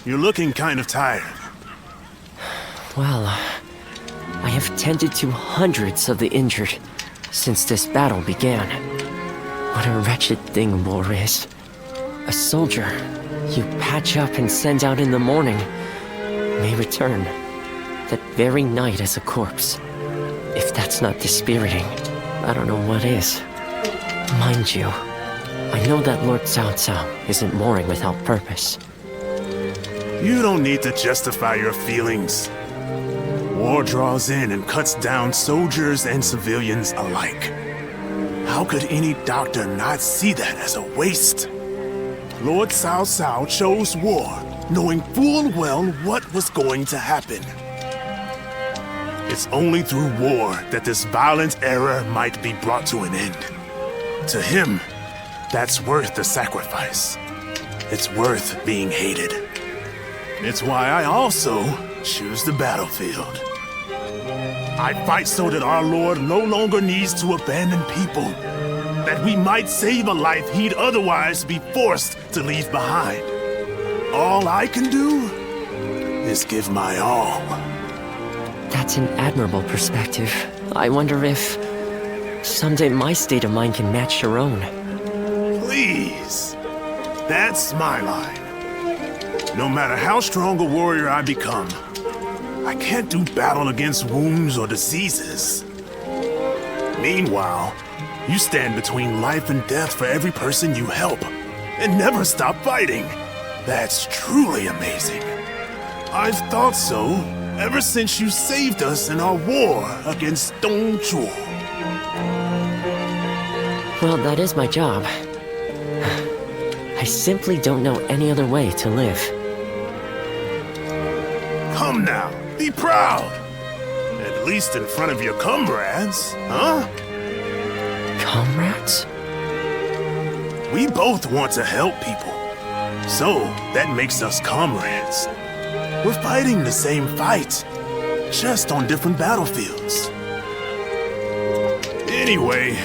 You're looking kind of tired. Well, I have tended to hundreds of the injured since this battle began. What a wretched thing war is. A soldier you patch up and send out in the morning may return that very night as a corpse. If that's not dispiriting, I don't know what is. Mind you, I know that Lord Cao Cao isn't warring without purpose. You don't need to justify your feelings. War draws in and cuts down soldiers and civilians alike. How could any doctor not see that as a waste? Lord Cao Cao chose war, knowing full well what was going to happen. It's only through war that this violent era might be brought to an end. To him, that's worth the sacrifice. It's worth being hated. It's why I also choose the battlefield. I fight so that our Lord no longer needs to abandon people, that we might save a life he'd otherwise be forced to leave behind. All I can do is give my all. That's an admirable perspective. I wonder if someday my state of mind can match your own. Please. That's my line. No matter how strong a warrior I become, I can't do battle against wounds or diseases. Meanwhile, you stand between life and death for every person you help, and never stop fighting. That's truly amazing. I've thought so ever since you saved us in our war against Dongzhuo. Well, that is my job. I simply don't know any other way to live. Come now, be proud. At least in front of your comrades, huh? Comrades? We both want to help people. So, that makes us comrades. We're fighting the same fight, just on different battlefields. Anyway,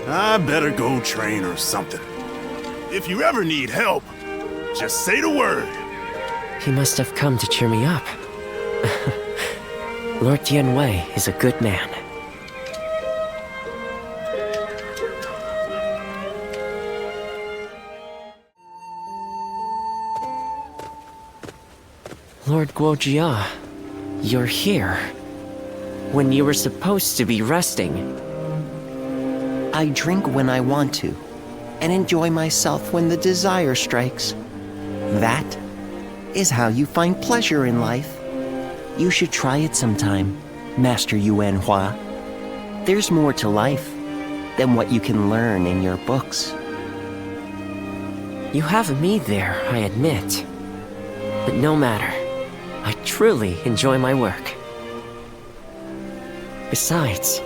I better go train or something. If you ever need help, just say the word. He must have come to cheer me up. Lord Dian Wei is a good man. Lord Guojia, you're here. When you were supposed to be resting. I drink when I want to, and enjoy myself when the desire strikes. That is how you find pleasure in life. You should try it sometime, Master Yuan Hua. There's more to life than what you can learn in your books. You have me there, I admit. But no matter. I truly enjoy my work. Besides,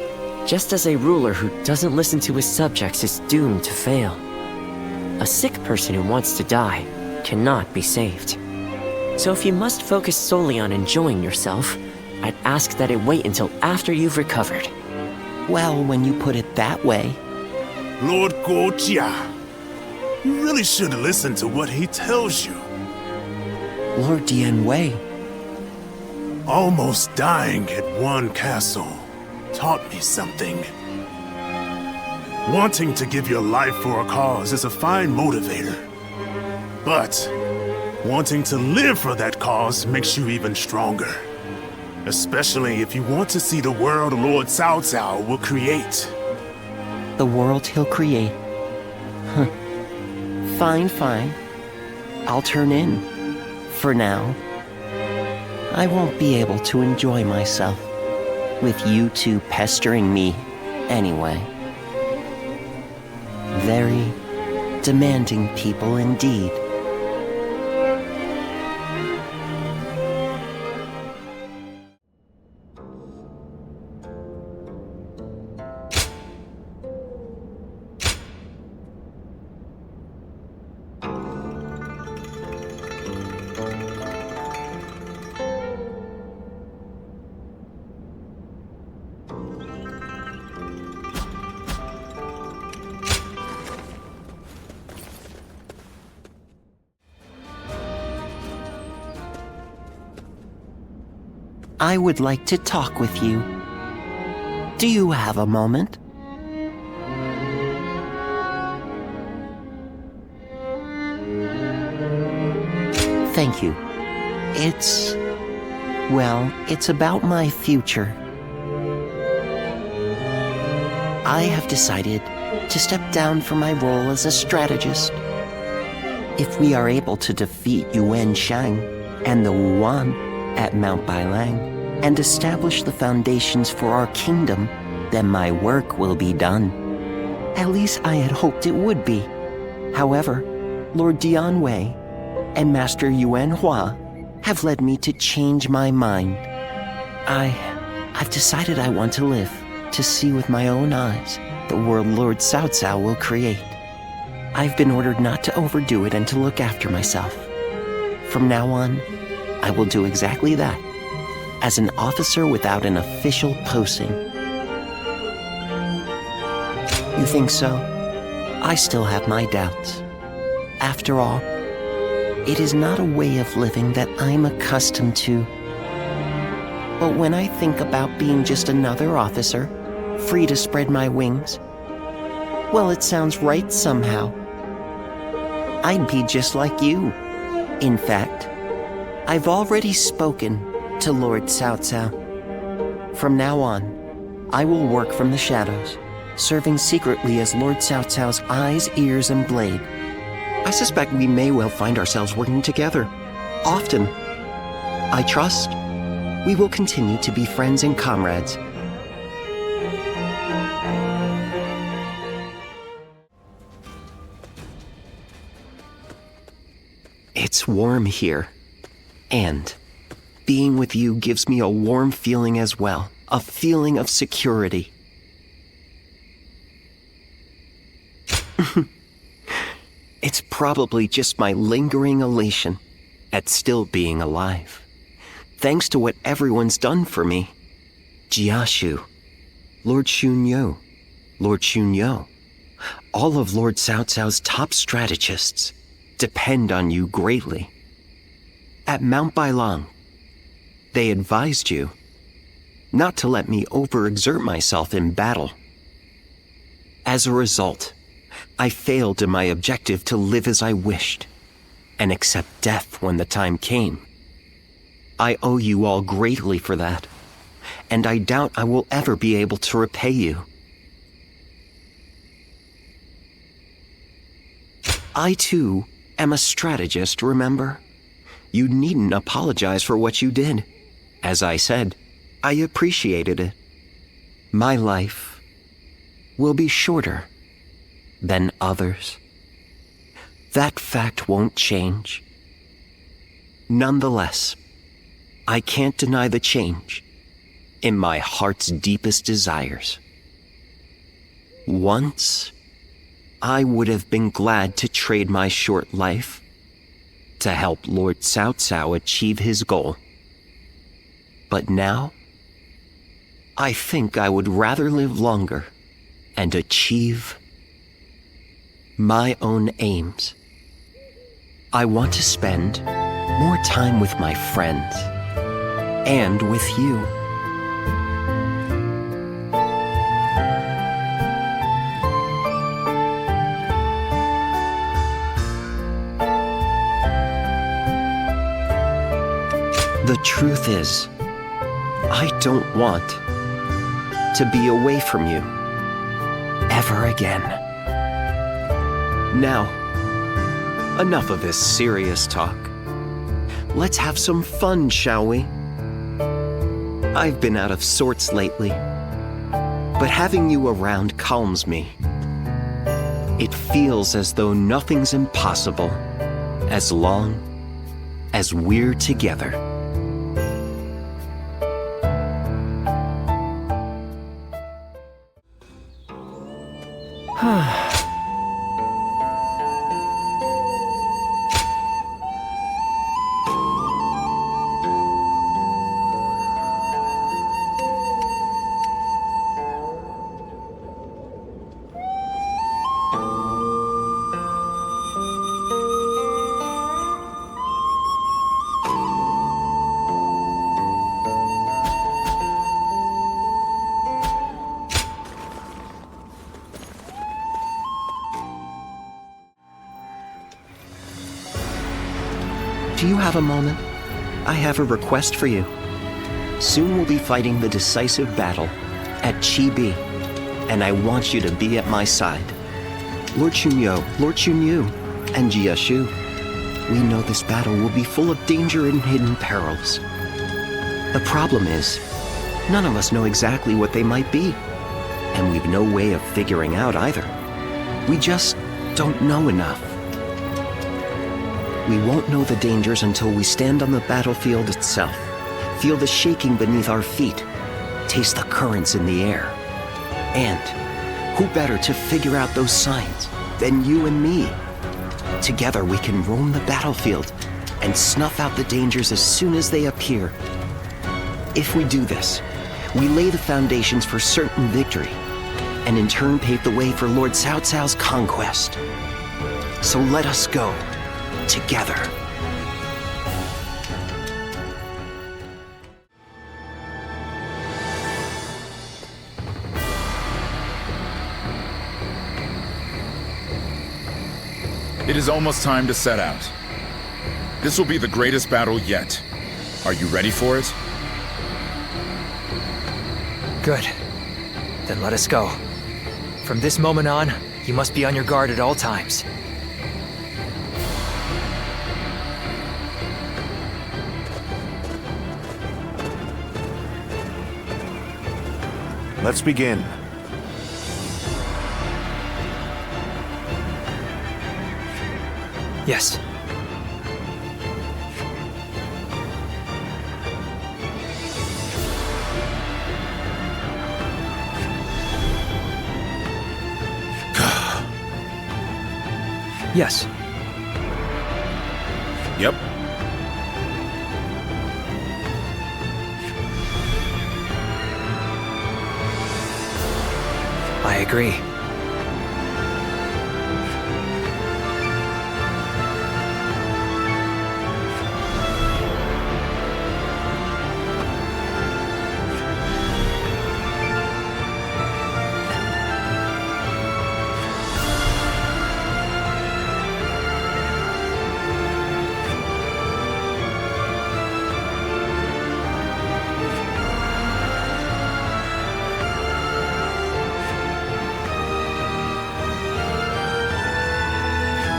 just as a ruler who doesn't listen to his subjects is doomed to fail, a sick person who wants to die cannot be saved. So if you must focus solely on enjoying yourself, I'd ask that it wait until after you've recovered. Well, when you put it that way... Lord Guojia, you really should listen to what he tells you. Lord Dian Wei. Almost dying at one castle taught me something. Wanting to give your life for a cause is a fine motivator. But wanting to live for that cause makes you even stronger. Especially if you want to see the world Lord Cao Cao will create. The world he'll create. Huh. Fine, fine. I'll turn in. For now. I won't be able to enjoy myself with you two pestering me anyway. Very demanding people indeed. I would like to talk with you. Do you have a moment? Thank you. It's about my future. I have decided to step down from my role as a strategist. If we are able to defeat Yuan Shang and the Wuan at Mount Bailang and establish the foundations for our kingdom, then my work will be done. At least I had hoped it would be. However, Lord Dian Wei and Master Yuan Hua have led me to change my mind. I've decided I want to live to see with my own eyes the world Lord Cao Cao will create. I've been ordered not to overdo it and to look after myself. From now on, I will do exactly that, as an officer without an official posting. You think so? I still have my doubts. After all, it is not a way of living that I'm accustomed to. But when I think about being just another officer, free to spread my wings, well, it sounds right somehow. I'd be just like you. In fact, I've already spoken to Lord Cao Cao. From now on, I will work from the shadows, serving secretly as Lord Cao Cao's eyes, ears, and blade. I suspect we may well find ourselves working together. Often. I trust we will continue to be friends and comrades. It's warm here. And being with you gives me a warm feeling as well. A feeling of security. It's probably just my lingering elation at still being alive. Thanks to what everyone's done for me. Jiashu, Lord Shunyo, Lord Shunyo, all of Lord Cao Cao's top strategists depend on you greatly. At Mount Bailang, they advised you not to let me overexert myself in battle. As a result, I failed in my objective to live as I wished and accept death when the time came. I owe you all greatly for that, and I doubt I will ever be able to repay you. I too am a strategist, remember? You needn't apologize for what you did. As I said, I appreciated it. My life will be shorter than others. That fact won't change. Nonetheless, I can't deny the change in my heart's deepest desires. Once, I would have been glad to trade my short life to help Lord Cao Cao achieve his goal. But now, I think I would rather live longer and achieve my own aims. I want to spend more time with my friends and with you. The truth is, I don't want to be away from you ever again. Now, enough of this serious talk. Let's have some fun, shall we? I've been out of sorts lately, but having you around calms me. It feels as though nothing's impossible as long as we're together. Do you have a moment? I have a request for you. Soon we'll be fighting the decisive battle at Chibi, and I want you to be at my side. Lord Chunyo, Lord Chunyu, and Jiashu. We know this battle will be full of danger and hidden perils. The problem is, none of us know exactly what they might be, and we've no way of figuring out either. We just don't know enough. We won't know the dangers until we stand on the battlefield itself, feel the shaking beneath our feet, taste the currents in the air. And who better to figure out those signs than you and me? Together we can roam the battlefield and snuff out the dangers as soon as they appear. If we do this, we lay the foundations for certain victory, and in turn pave the way for Lord Cao Cao's conquest. So let us go, together. It is almost time to set out. This will be the greatest battle yet. Are you ready for it? Good. Then let us go. From this moment on, you must be on your guard at all times. Let's begin. Yes. Yes. Yep. I agree.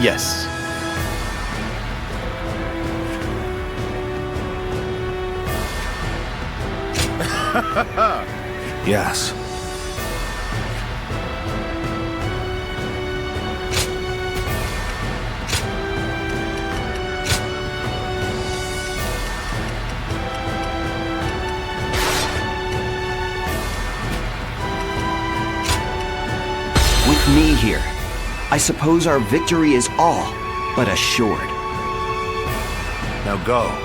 Yes. Yes. With me here, I suppose our victory is all but assured. Now go.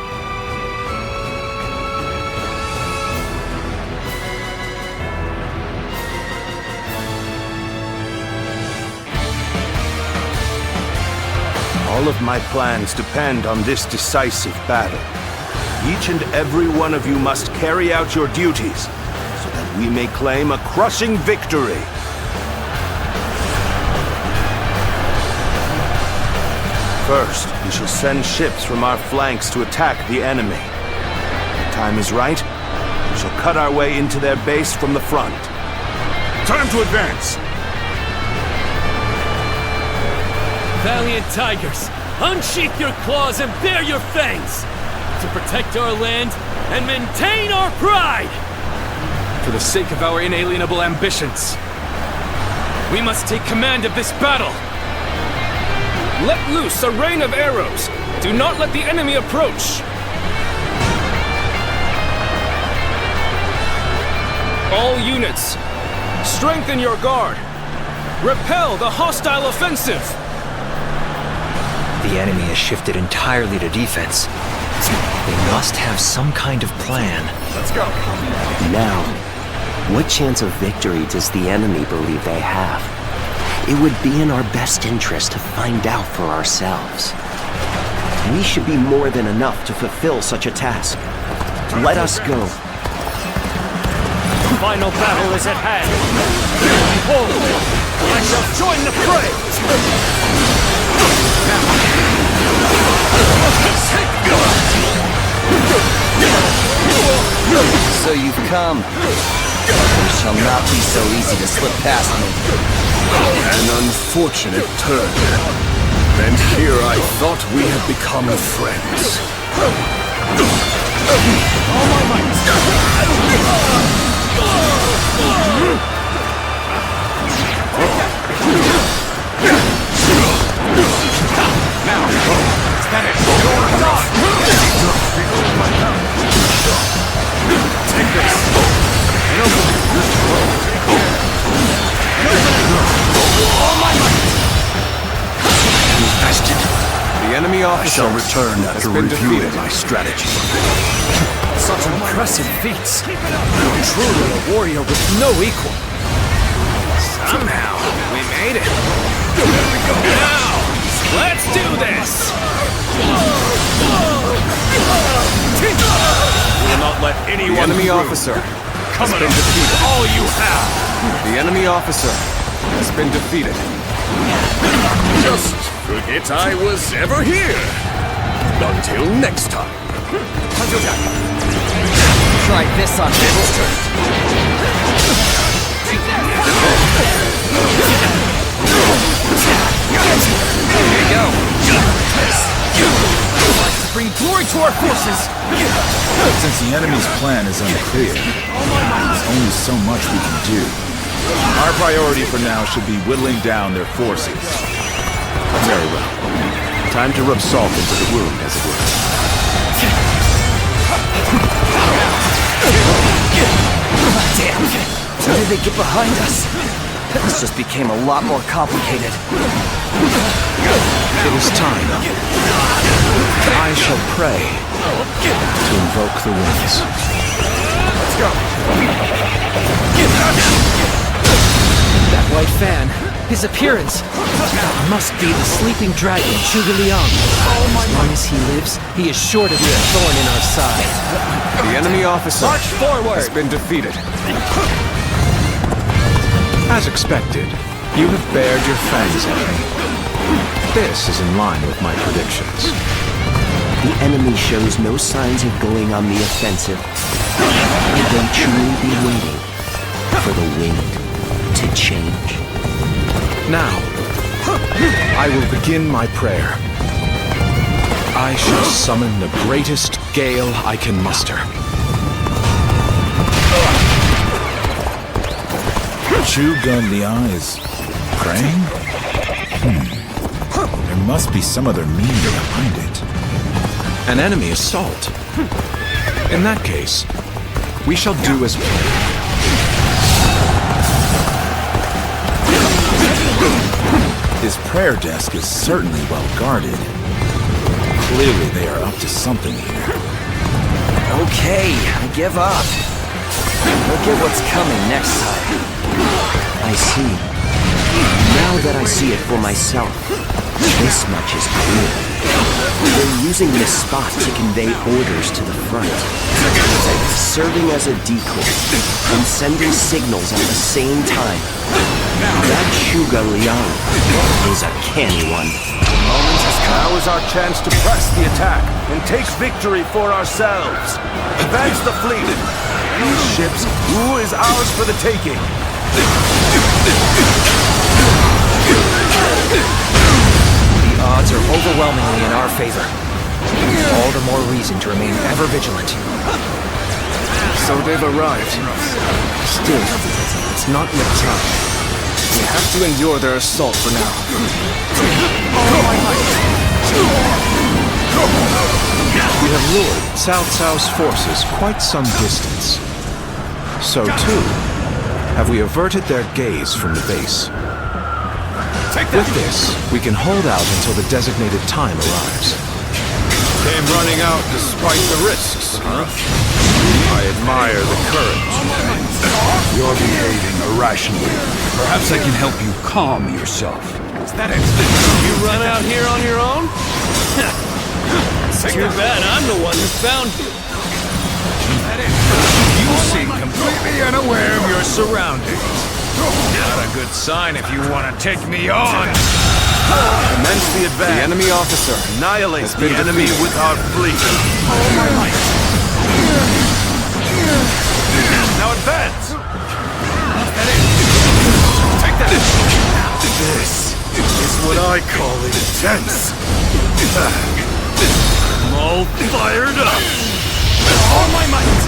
All of my plans depend on this decisive battle. Each and every one of you must carry out your duties so that we may claim a crushing victory. First, we shall send ships from our flanks to attack the enemy. When the time is right, we shall cut our way into their base from the front. Time to advance! Valiant tigers, unsheath your claws and bare your fangs to protect our land and maintain our pride! For the sake of our inalienable ambitions, we must take command of this battle. Let loose a rain of arrows. Do not let the enemy approach. All units, strengthen your guard. Repel the hostile offensive. The enemy has shifted entirely to defense. They must have some kind of plan. Let's go! Now, what chance of victory does the enemy believe they have? It would be in our best interest to find out for ourselves. We should be more than enough to fulfill such a task. Let us go. The final battle is at hand. Behold, I shall join the fray! So you've come. It shall not be so easy to slip past me. An unfortunate turn. And here I thought we had become friends. Take this. The enemy officer shall return after reviewing my strategy. Such impressive feats. You're truly a warrior with no equal. Somehow, we made it. Now, let's do this! We will not let The anyone enemy through. officer Come has on, been defeated. all you have! The enemy officer has been defeated. Just forget I was ever here! Until next time. Try this on this. Here you go. Bring glory to our forces! Since the enemy's plan is unclear, there's only so much we can do. Our priority for now should be whittling down their forces. Very well. Time to rub salt into the wound, as it were. Damn. How did they get behind us? This just became a lot more complicated. It is time. I shall pray to invoke the winds. That white fan, his appearance, must be the sleeping dragon, Chibi. As long as he lives, he is sure to be a thorn in our side. The enemy officer March forward! has been defeated. As expected, you have bared your fangs at me. This is in line with my predictions. The enemy shows no signs of going on the offensive. Would they truly be waiting for the wind to change? Now, I will begin my prayer. I shall summon the greatest gale I can muster. Chugun Liang is praying? There must be some other meaning behind it. An enemy assault. In that case, we shall do as planned. His prayer desk is certainly well guarded. Clearly they are up to something here. Okay, I give up. Look at what's coming next time. I see. Now that I see it for myself, this much is clear. They're using this spot to convey orders to the front, serving as a decoy and sending signals at the same time. That Sugar Liang is a canny one. Now is our chance to press the attack and take victory for ourselves. Advance the fleet. These ships, who is ours for the taking? The odds are overwhelmingly in our favor. All the more reason to remain ever vigilant. So they've arrived. Still, it's not yet time. We have to endure their assault for now. We have lured Cao Cao's forces quite some distance. So too, have we averted their gaze from the base. With this, we can hold out until the designated time arrives. Came running out despite the risks, huh? I admire the courage. You're behaving irrationally. Perhaps I can help you calm yourself. Is that it? You run out here on your own? Too bad I'm the one who found you. You seem completely unaware of your surroundings. Not a good sign if you want to take me on. Commence the advance. The enemy officer Annihilate the enemy with our fleet. Now advance! Take that in! This is what I call intense. I'm all fired up! With all my might!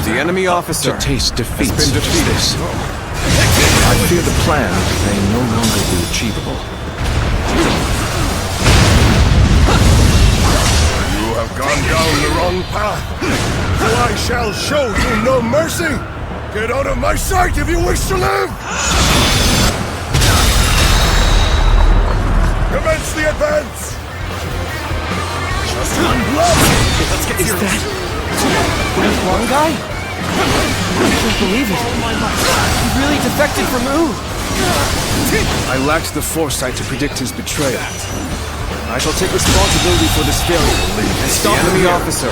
The enemy officer To taste defeat has been defeated. I fear the plan may no longer be achievable. You have gone down the wrong path. So I shall show you no mercy. Get out of my sight if you wish to live! Commence the advance! Just one blow! Let's get serious. That one guy? I can't believe it. He really defected from Ooh. I lacked the foresight to predict his betrayal. I shall take responsibility for this failure and stop The enemy him here. officer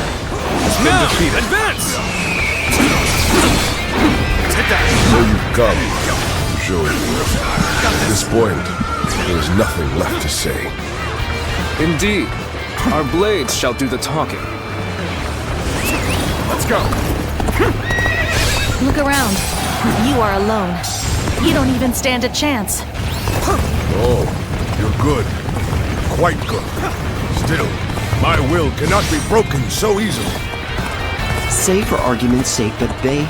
Now, advance! Take that! So you've come, Joey. At this point, there is nothing left to say. Indeed, our blades shall do the talking. Let's go. Look around. You are alone. You don't even stand a chance. Oh, you're good. Quite good. Still, my will cannot be broken so easily. Say for argument's sake that they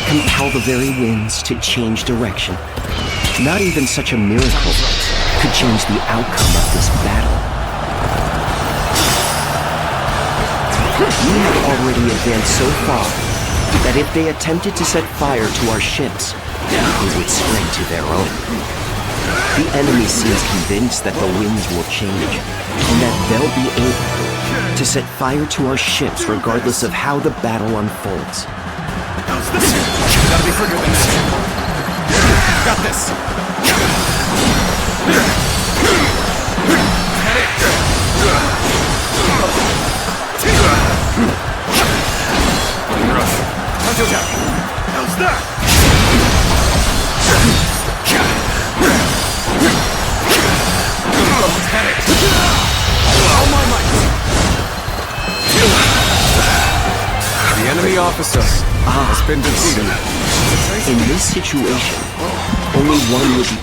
compel the very winds to change direction. Not even such a miracle could change the outcome of this battle. We have already advanced so far that if they attempted to set fire to our ships, they would spread to their own. The enemy seems convinced that the winds will change, and that they'll be able to set fire to our ships regardless of how the battle unfolds. Gotta be quicker than that. Got this. How's that? The enemy officer has been defeated. In this situation, only one would be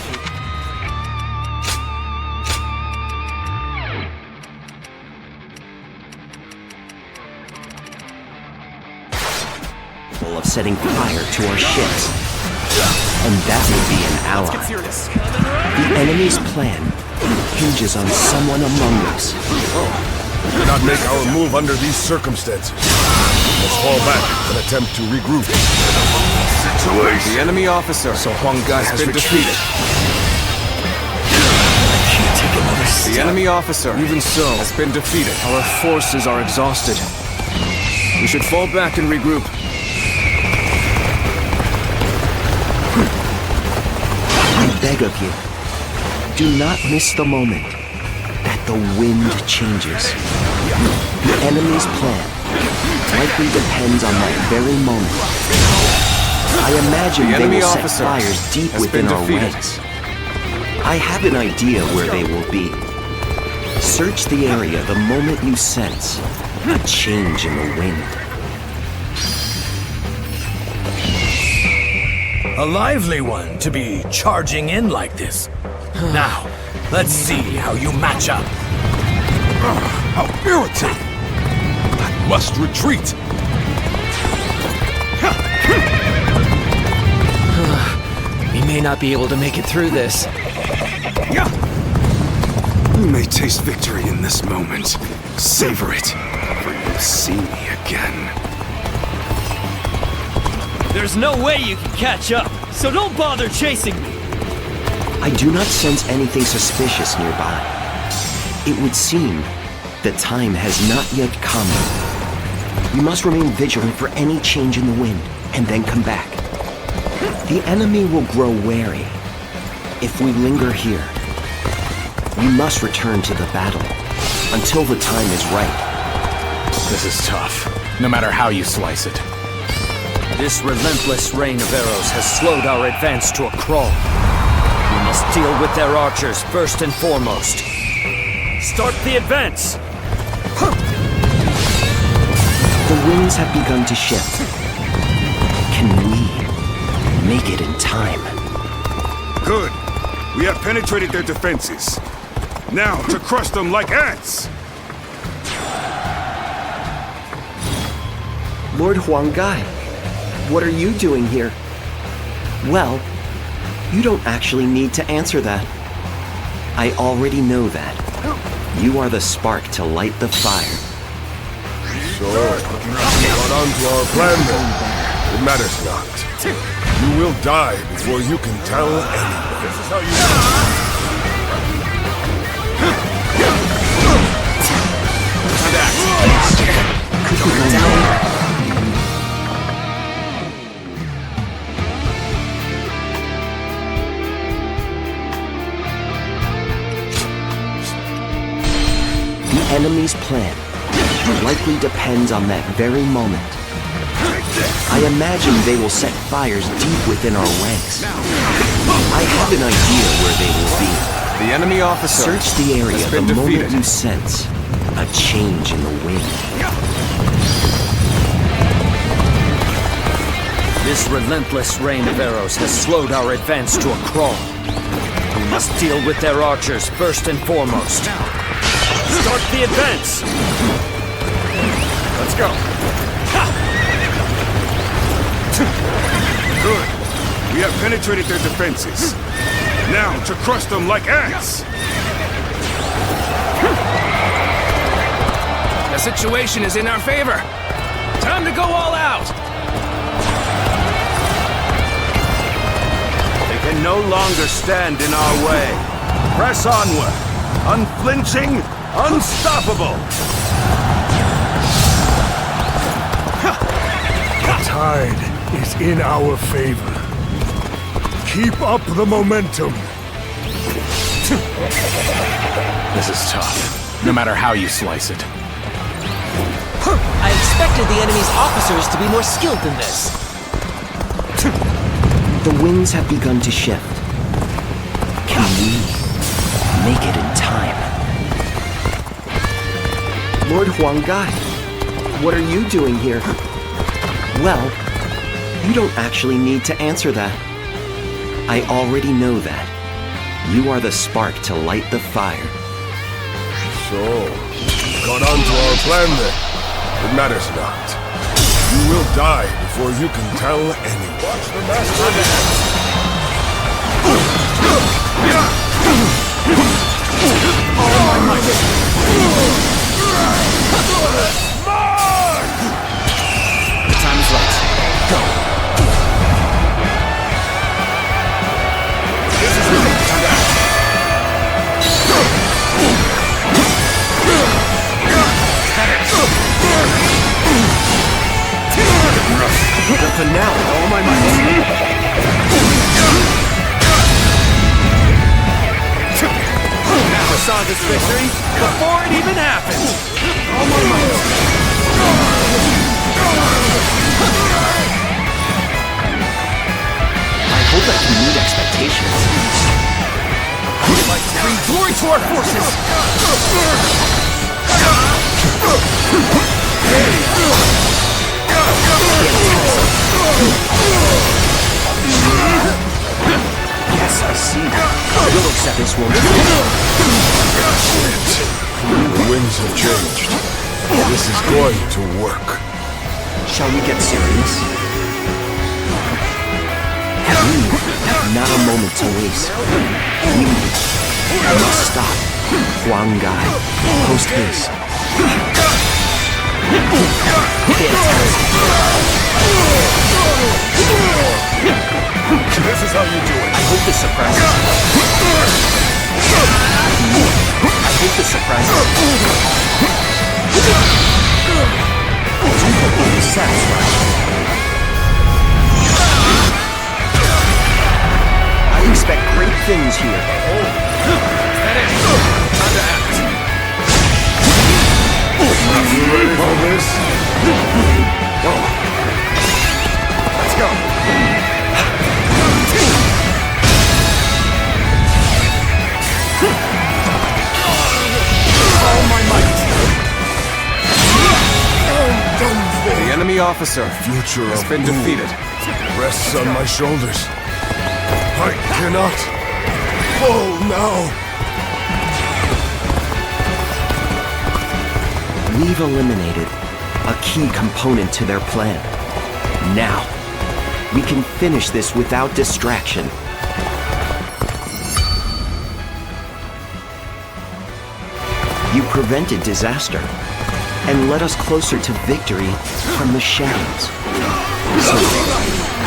capable of setting fire to our ships, and that would be an ally. The enemy's plan hinges on someone among us. We cannot make our move under these circumstances. Let's fall back and attempt to regroup. The enemy officer has been defeated. The enemy officer, Even so, has been defeated. our forces are exhausted. We should fall back and regroup. I beg of you, do not miss the moment that the wind changes. The enemy's plan likely depends on that very moment. I imagine The they enemy will set officer fires deep has within been our defeated. ranks. I have an idea where they will be. Search the area the moment you sense a change in the wind. A lively one to be charging in like this. Now, let's see how you match up. How irritating! I must retreat! We may not be able to make it through this. You may taste victory in this moment. Savor it, for you'll see me again. There's no way you can catch up, so don't bother chasing me. I do not sense anything suspicious nearby. It would seem the time has not yet come. We must remain vigilant for any change in the wind, and then come back. The enemy will grow wary if we linger here. We must return to the battle until the time is right. This is tough, no matter how you slice it. This relentless rain of arrows has slowed our advance to a crawl. must deal with their archers first and foremost. Start the advance! The winds have begun to shift. Can we make it in time? Good. We have penetrated their defenses. Now, to crush them like ants! Lord Huanggai, what are you doing here? Well, you don't actually need to answer that. I already know that. You are the spark to light the fire. So, got onto our plan then. It matters not. You will die before you can tell anyone. This is how you The enemy's plan likely depends on that very moment. I imagine they will set fires deep within our ranks. I have an idea where they will be. The enemy officer Search the area has the been moment defeated. you sense a change in the wind. This relentless rain of arrows has slowed our advance to a crawl. We must deal with their archers first and foremost. Start the advance! Let's go. Good. We have penetrated their defenses. Now, to crush them like ants! The situation is in our favor. Time to go all out. They can no longer stand in our way. Press onward. Unflinching, unstoppable. The tide is in our favor. Keep up the momentum. This is tough, no matter how you slice it. I expected the enemy's officers to be more skilled than this. The winds have begun to shift. Can we make it in time? Lord Huanggai, what are you doing here? Well, you don't actually need to answer that. I already know that. You are the spark to light the fire. So, got onto our plan then. It matters not. You will die before you can tell anyone. Watch the master. The time is right. Go. The finale, all my might. Never saw this victory before it even happened. All my might. I hope I can meet expectations. I would like to bring glory to our forces. Yes, I see. We'll accept this one. The winds have changed. This is going to work. Shall we get serious? We have not a moment to waste. We must stop Huanggai. Post haste. This is how you do it. I hope this surprises you. I hope this surprises you. You will be satisfied. I expect great things here. That is. Time to act. You ready for this? Let's go. enemy officer Future has of been Wu defeated. rests on my shoulders. I cannot fall now. We've eliminated a key component to their plan. Now, we can finish this without distraction. You prevented disaster and led us closer to victory from the shadows. So,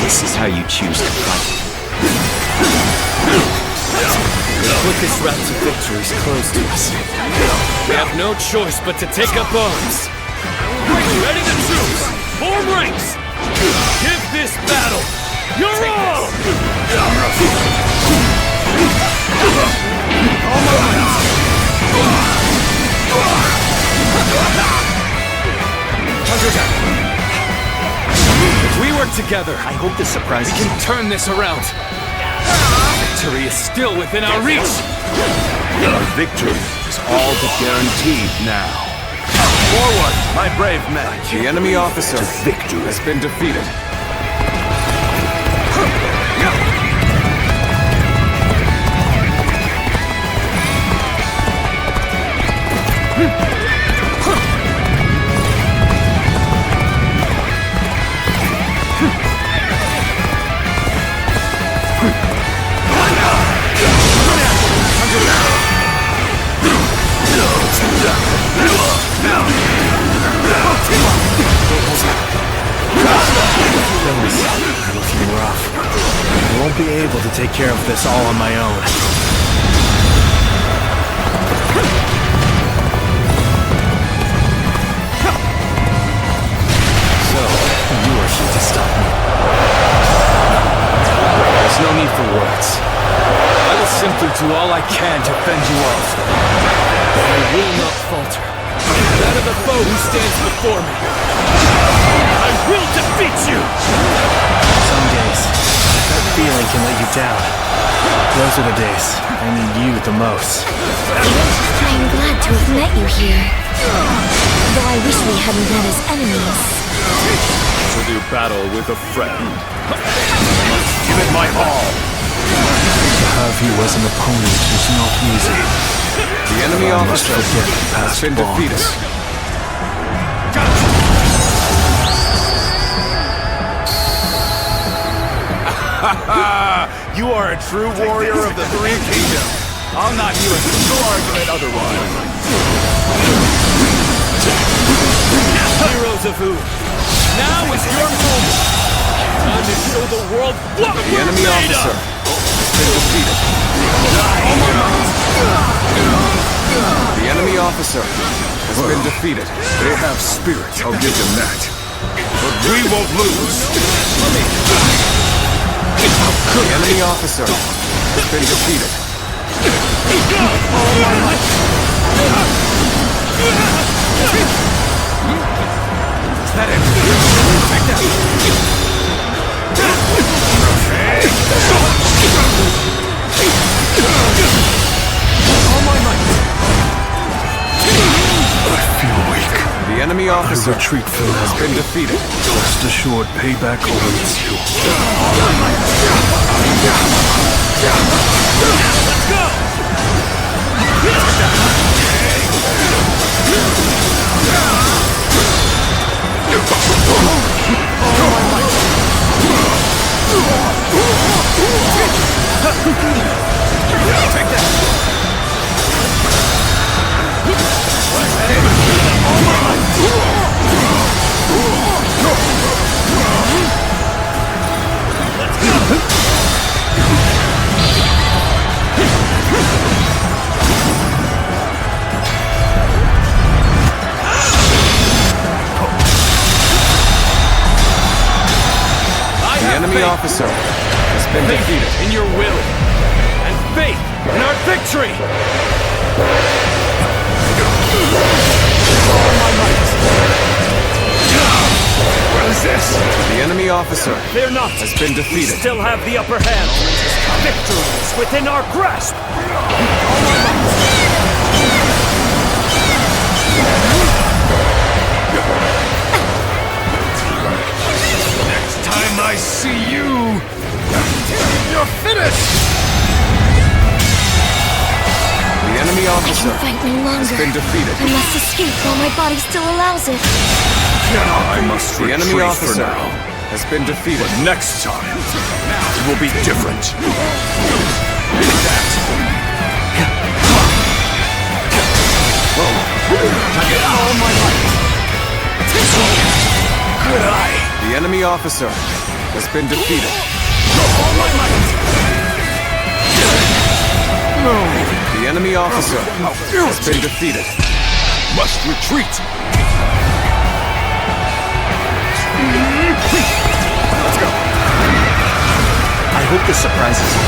this is how you choose to fight. The quickest route to victory is close to us. We have no choice but to take up arms. Ready the troops! Form ranks! Give this battle your all! If we work together, I hope this surprises we can turn this around. Victory is still within our reach. Our victory is all but guaranteed now. Forward, my brave men. The enemy officer has been defeated. Looking rough. I won't be able to take care of this all on my own. So, you are here to stop me. There's no need for words. I will simply do all I can to fend you off. I will not falter. That of the foe who stands before me. I will defeat you! Some days, that feeling can let you down. Those are the days I need you the most. I'm glad to have met you here. Though I wish we hadn't been as enemies. To do battle with a friend. Give it my all. To have you as an opponent is not easy. The enemy officer has been defeated. You are a true warrior of the Three Kingdoms. I'll not hear a single argument otherwise. Heroes of Wu, now is your moment. Time to show the world what The we're enemy made officer of. has been defeated. The enemy officer has been defeated. They have spirit, I'll give them that. But we won't lose. The enemy officer has been defeated. Is that it? Take that. All my might. I feel weak. The enemy officer retreat for now. has been defeated. Rest assured, payback awaits you. Let's go! Take that. The enemy officer has been defeated. In your will and faith in our victory. What is this? The enemy officer Fear not. has been defeated. Still have the upper hand. Victory is within our grasp. see you! You're finished! The enemy officer I can't fight no longer. has been defeated. I must escape while my body still allows it. I must The retreat enemy for officer now. has been defeated. Next time, it will be different. All my might. Good eye. The enemy officer has been defeated. All my might. The enemy officer has been defeated. Must retreat. Let's go. I hope this surprises you.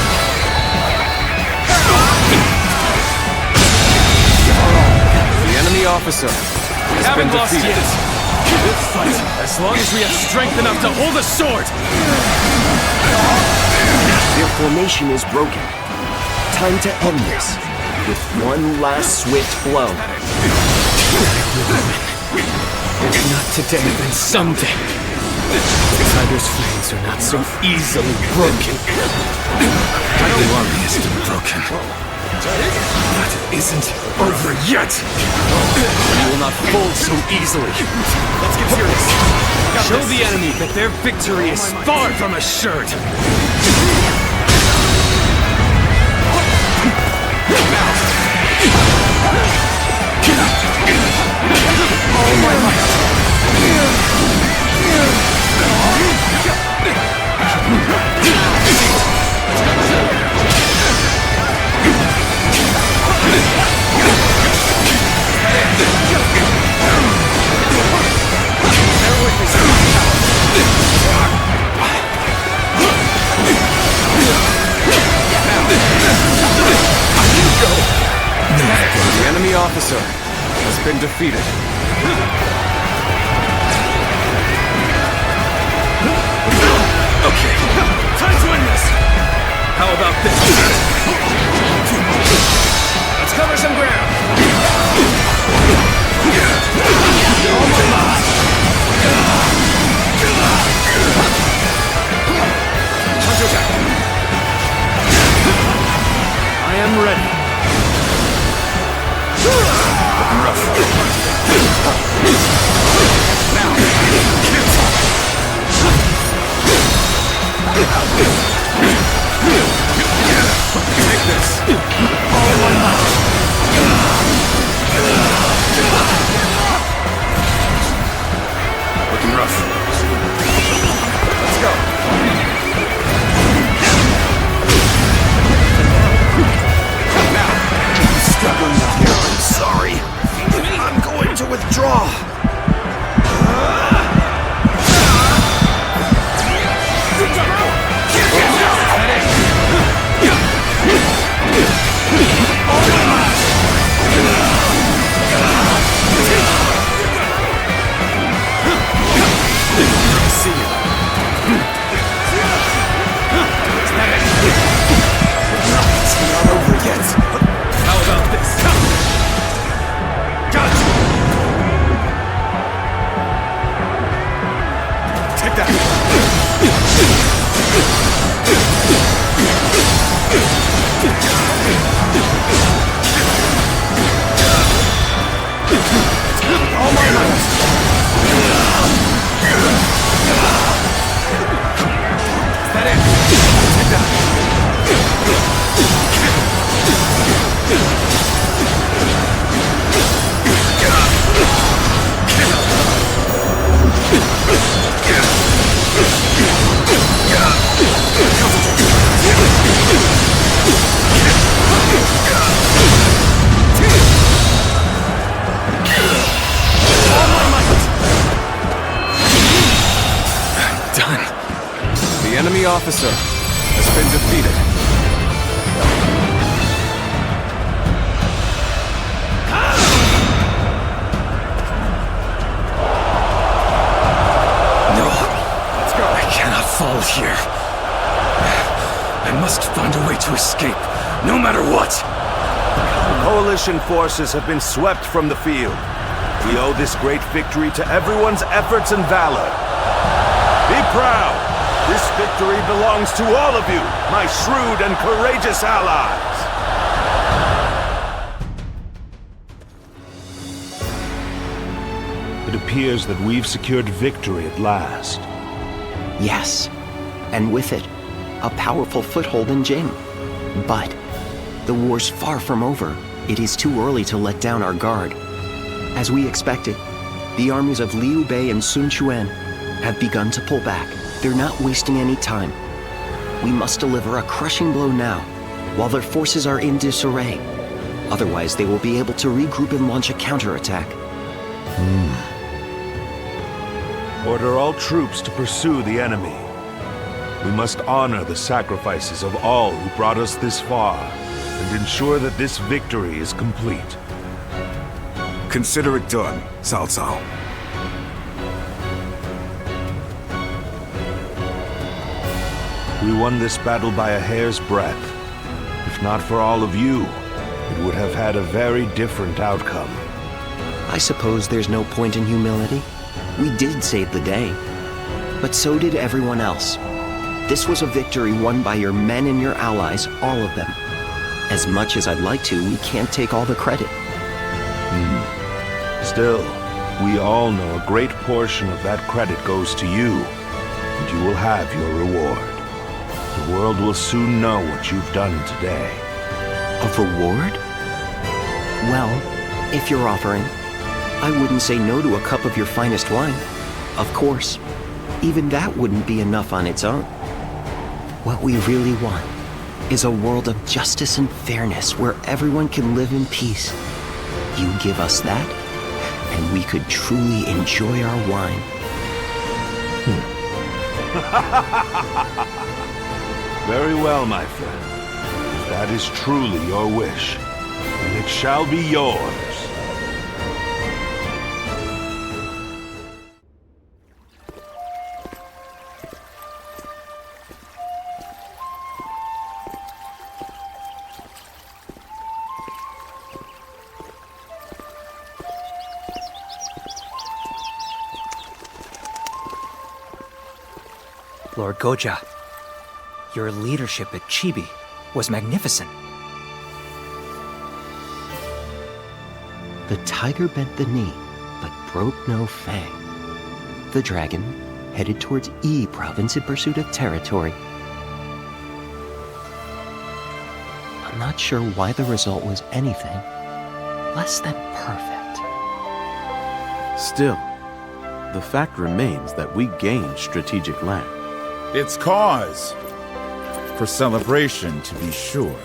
The enemy officer has been Haven't lost defeated. yet. We'll fight as long as we have strength enough to hold a sword. Their formation is broken. Time to end this with one last swift blow. If not today, then someday. Tiger's fangs are not so easily broken. The army has been broken. But it isn't over yet. You will not fold so easily. Let's get serious. Show the enemy that their victory is far from assured. All my might. The enemy officer has been defeated. Okay, time to end this. How about this? Let's cover some ground. Counterattack. I am ready. Take this. Looking rough. Let's go. Struggling up here. I'm sorry. I'm going to withdraw. See you. It's not over yet. How about this? Gotcha! Take that. All my might. Is that it? Take that. The enemy officer has been defeated. No. Let's go. I cannot fall here. I must find a way to escape, no matter what. Coalition forces have been swept from the field. We owe this great victory to everyone's efforts and valor. Be proud! This victory belongs to all of you, my shrewd and courageous allies! It appears that we've secured victory at last. Yes, and with it, a powerful foothold in Jing. But the war's far from over. It is too early to let down our guard. As we expected, the armies of Liu Bei and Sun Quan have begun to pull back. They're not wasting any time. We must deliver a crushing blow now, while their forces are in disarray. Otherwise, they will be able to regroup and launch a counterattack. Order all troops to pursue the enemy. We must honor the sacrifices of all who brought us this far, and ensure that this victory is complete. Consider it done, Cao Cao. We won this battle by a hair's breadth. If not for all of you, it would have had a very different outcome. I suppose there's no point in humility. We did save the day, but so did everyone else. This was a victory won by your men and your allies, all of them. As much as I'd like to, we can't take all the credit. Still, we all know a great portion of that credit goes to you, and you will have your reward. The world will soon know what you've done today. A reward? Well, if you're offering, I wouldn't say no to a cup of your finest wine. Of course, even that wouldn't be enough on its own. What we really want is a world of justice and fairness where everyone can live in peace. You give us that, and we could truly enjoy our wine. Very well, my friend. If that is truly your wish, then it shall be yours. Lord Goja, your leadership at Chibi was magnificent. The tiger bent the knee, but broke no fang. The dragon headed towards Yi province in pursuit of territory. I'm not sure why the result was anything less than perfect. Still, the fact remains that we gained strategic land. It's cause for celebration, to be sure.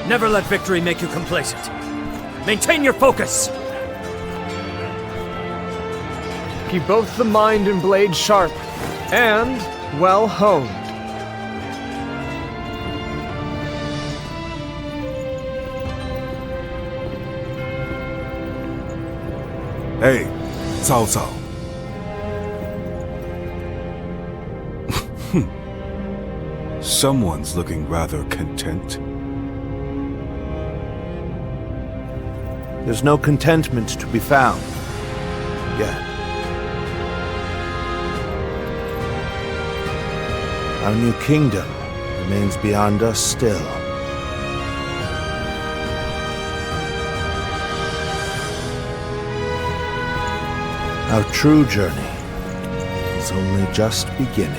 Never let victory make you complacent. Maintain your focus! Keep both the mind and blade sharp, and well honed. Hey, Cao Cao. Someone's looking rather content. There's no contentment to be found yet. Our new kingdom remains beyond us still. Our true journey is only just beginning.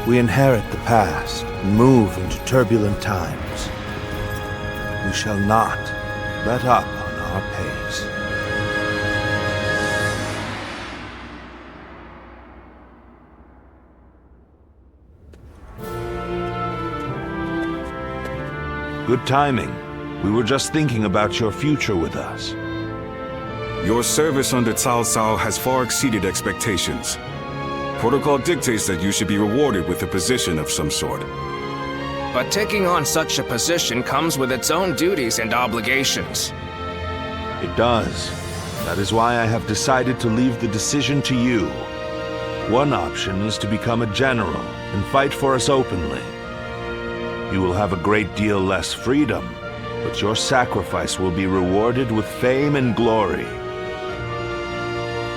We inherit the past and move into turbulent times. We shall not let up on our pace. Good timing. We were just thinking about your future with us. Your service under Cao Cao has far exceeded expectations. Protocol dictates that you should be rewarded with a position of some sort. But taking on such a position comes with its own duties and obligations. does. That is why I have decided to leave the decision to you. One option is to become a general and fight for us openly. You will have a great deal less freedom, but your sacrifice will be rewarded with fame and glory.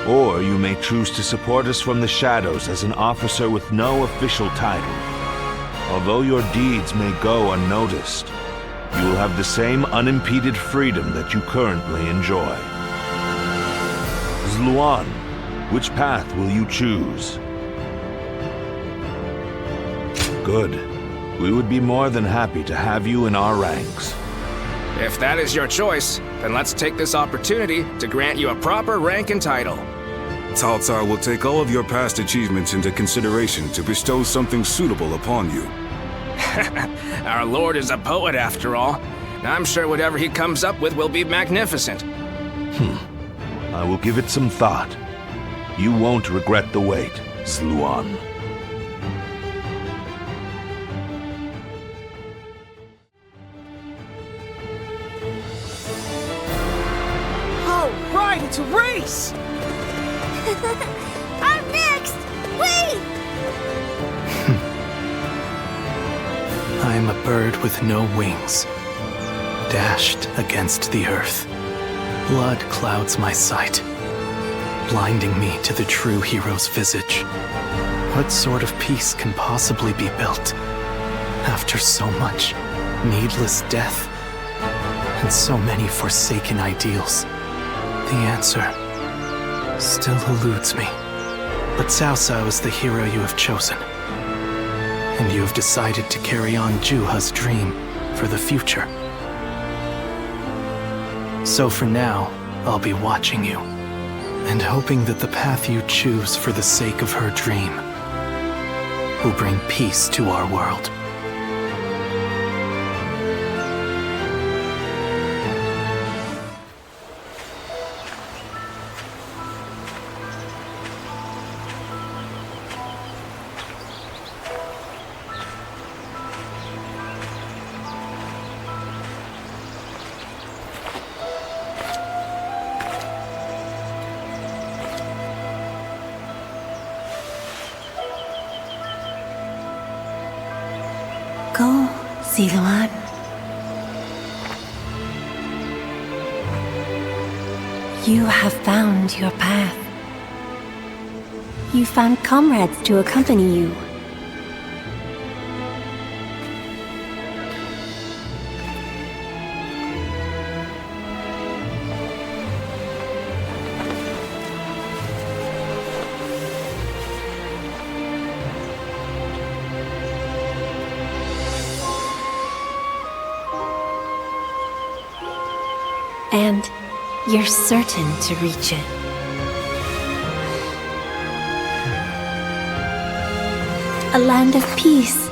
Or you may choose to support us from the shadows as an officer with no official title. Although your deeds may go unnoticed, you will have the same unimpeded freedom that you currently enjoy. Zluan, which path will you choose? Good. We would be more than happy to have you in our ranks. If that is your choice, then let's take this opportunity to grant you a proper rank and title. Cao Cao will take all of your past achievements into consideration to bestow something suitable upon you. Our lord is a poet after all. I'm sure whatever he comes up with will be magnificent. I will give it some thought. You won't regret the wait, Zluan. All right, it's a race! I'm next! Wait! I am a bird with no wings, dashed against the earth. Blood clouds my sight, blinding me to the true hero's visage. What sort of peace can possibly be built after so much needless death and so many forsaken ideals? The answer still eludes me. But Cao Cao is the hero you have chosen, and you have decided to carry on Juha's dream for the future. So for now, I'll be watching you, and hoping that the path you choose for the sake of her dream will bring peace to our world. Go, Zluan. You have found your path. You found comrades to accompany you. And you're certain to reach it. A land of peace